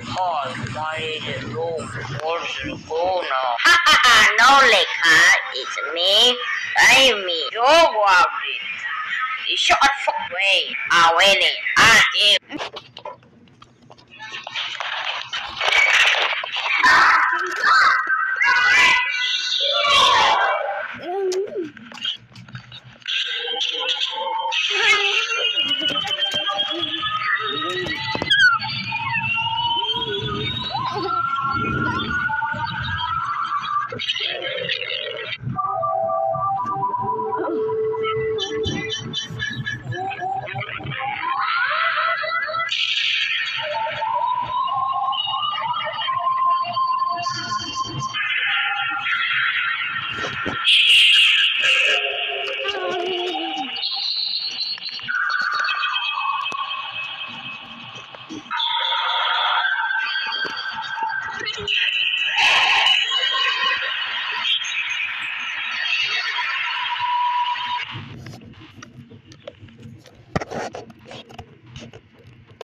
Call my room 404 now. No, Lekha, it's me. Me. Don't worry. The short fuck way. Winning.